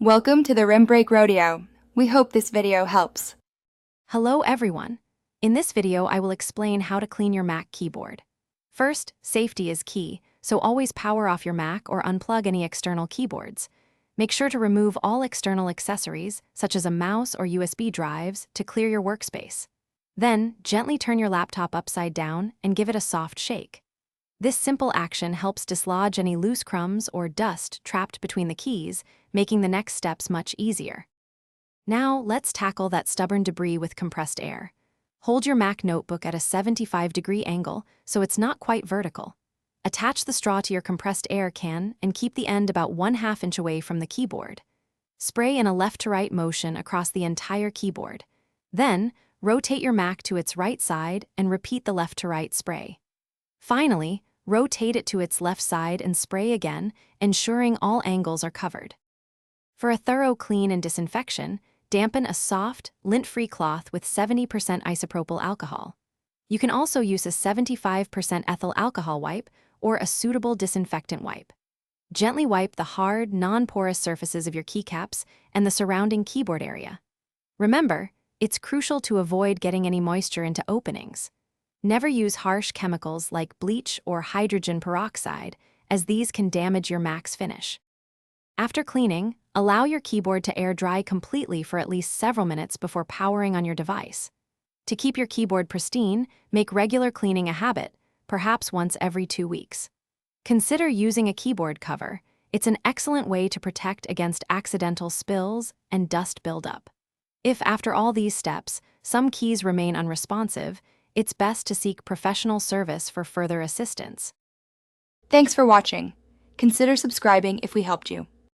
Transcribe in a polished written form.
Welcome to the Rim Break Rodeo. We hope this video helps. Hello everyone. In this video, I will explain how to clean your Mac keyboard. First, safety is key, so always power off your Mac or unplug any external keyboards. Make sure to remove all external accessories, such as a mouse or USB drives, to clear your workspace. Then, gently turn your laptop upside down and give it a soft shake. This simple action helps dislodge any loose crumbs or dust trapped between the keys, making the next steps much easier. Now, let's tackle that stubborn debris with compressed air. Hold your Mac notebook at a 75-degree angle so it's not quite vertical. Attach the straw to your compressed air can and keep the end about 1/2 inch away from the keyboard. Spray in a left-to-right motion across the entire keyboard. Then, rotate your Mac to its right side and repeat the left-to-right spray. Finally, rotate it to its left side and spray again, ensuring all angles are covered. For a thorough clean and disinfection, dampen a soft, lint-free cloth with 70% isopropyl alcohol. You can also use a 75% ethyl alcohol wipe or a suitable disinfectant wipe. Gently wipe the hard, non-porous surfaces of your keycaps and the surrounding keyboard area. Remember, it's crucial to avoid getting any moisture into openings. Never use harsh chemicals like bleach or hydrogen peroxide, as these can damage your Mac's finish. After cleaning, allow your keyboard to air dry completely for at least several minutes before powering on your device. To keep your keyboard pristine, make regular cleaning a habit, perhaps once every 2 weeks. Consider using a keyboard cover. It's an excellent way to protect against accidental spills and dust buildup. If, after all these steps, some keys remain unresponsive, it's best to seek professional service for further assistance. Thanks for watching. Consider subscribing if we helped you.